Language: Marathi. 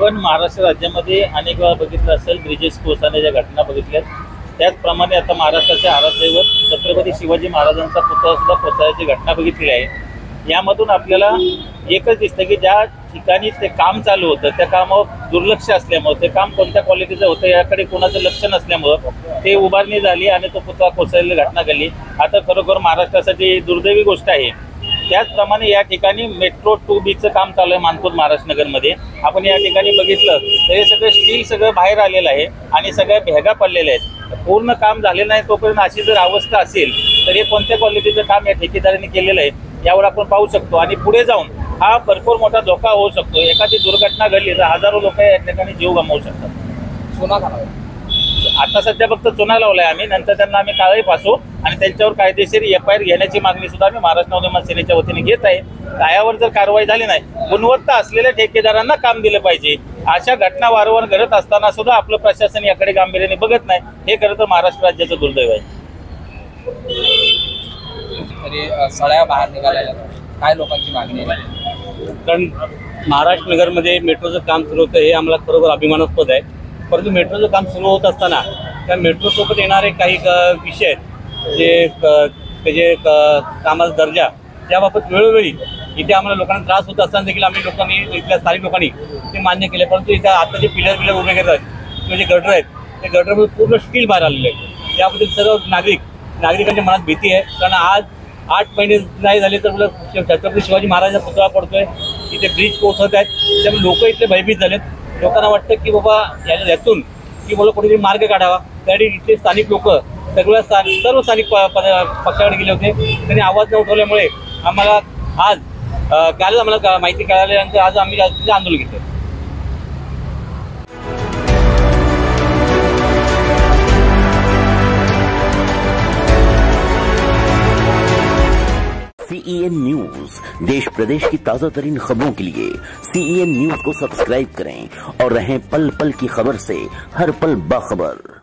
आपण महाराष्ट्र राज्यामध्ये अनेक वेळा बघितलं असेल ब्रिजेस कोसळण्याच्या घटना बघितल्यात। त्याचप्रमाणे आता महाराष्ट्राचे आराध्यदैवत छत्रपती शिवाजी महाराजांचा पुतळा सुद्धा कोसळण्याची घटना बघितली आहे। यामधून आपल्याला एकच दिसतं की ज्या ठिकाणी ते काम चालू होतं त्या कामावर दुर्लक्ष असल्यामुळे, ते काम कोणत्या क्वालिटीचं होतं याकडे कोणाचं लक्ष नसल्यामुळं ते उभारणी झाली आणि तो पुतळा कोसळलेली घटना घडली। आता खरोखर महाराष्ट्रासाठी दुर्दैवी गोष्ट आहे। त्याचप्रमाणे या ठिकाणी मेट्रो 2B काम चालू आहे मानपूर महाराष्ट्रनगरमध्ये। आपण या ठिकाणी बघितलं तर हे सगळं स्टील सगळं बाहेर आलेलं आहे आणि सगळ्या भेगा पडलेल्या आहेत। पूर्ण काम झालेलं नाही तोपर्यंत अशी जर अवस्था असेल तर हे कोणत्या क्वालिटीचं काम या ठेकेदारांनी केलेलं आहे यावर आपण पाहू शकतो। आणि पुढे जाऊन हा भरपूर मोठा धोका होऊ शकतो। एखादी दुर्घटना घडली तर हजारो लोक या ठिकाणी जीव गमावू शकतात। चुना घालावा, आता सध्या फक्त चुना लावलाय आम्ही, नंतर त्यांना आम्ही काळही फासू आणि त्यांच्यावर कायदेशीर FIR घेण्याची मागणी सुद्धा आम्ही महाराष्ट्र नवनिर्माण सेनेच्या वतीने घेत आहे। त्यावर जर कारवाई झाली नाही, गुणवत्ता असलेल्या ठेकेदारांना काम दिलं पाहिजे। अशा घटना वारंवार घडत असताना सुद्धा आपलं प्रशासन याकडे गांभीर्याने बघत नाही, हे खरं तर महाराष्ट्र राज्याचं दुर्दैव आहे। तरी सळ्या बाहेर निघाल्या, काय लोकांची मागणी आहे? कारण महाराष्ट्र नगरमध्ये मेट्रोचं काम सुरू होतं हे आम्हाला खरोखर अभिमानास्पद आहे। परंतु मेट्रोचं काम सुरू होत असताना त्या मेट्रोसोबत येणारे काही विषय जे त्याचे कामाचा दर्जा त्याबाबत वेळोवेळी इथे आम्हाला लोकांना त्रास होत असताना देखील आम्ही लोकांनी, इथल्या स्थानिक लोकांनी ते मान्य केले। परंतु इथं आता जे पिलर उभे केले आहेत किंवा जे गटर आहेत ते गटरमध्ये पूर्ण स्टील बाहेर आलेले आहे। याबद्दल सर्व नागरिकांच्या मनात भीती आहे। कारण आज 8 महिने नाही झाले तर मला छत्रपती शिवाजी महाराजांचा पुतळा पडतोय, इथे ब्रिज कोसळत आहेत, त्यामुळे लोक इथले भयभीत झालेत। लोकांना वाटतं की बाबा यातून की मला कुठेतरी मार्ग काढावा। त्यासाठी इथले स्थानिक लोक सर्व स्थानिक पक्षाकडे गेले होते, त्यांनी आवाज न उठवल्यामुळे आम्हाला आज कालच आम्हाला माहिती कळाल्यानंतर आज आम्ही आंदोलन घेतलं। CEN न्यूज, देश प्रदेश की ताजा तरीन खबरों के लिए CEN न्यूज को सब्सक्राइब करें और रहें पल पल की खबर से हर पल बाखबर।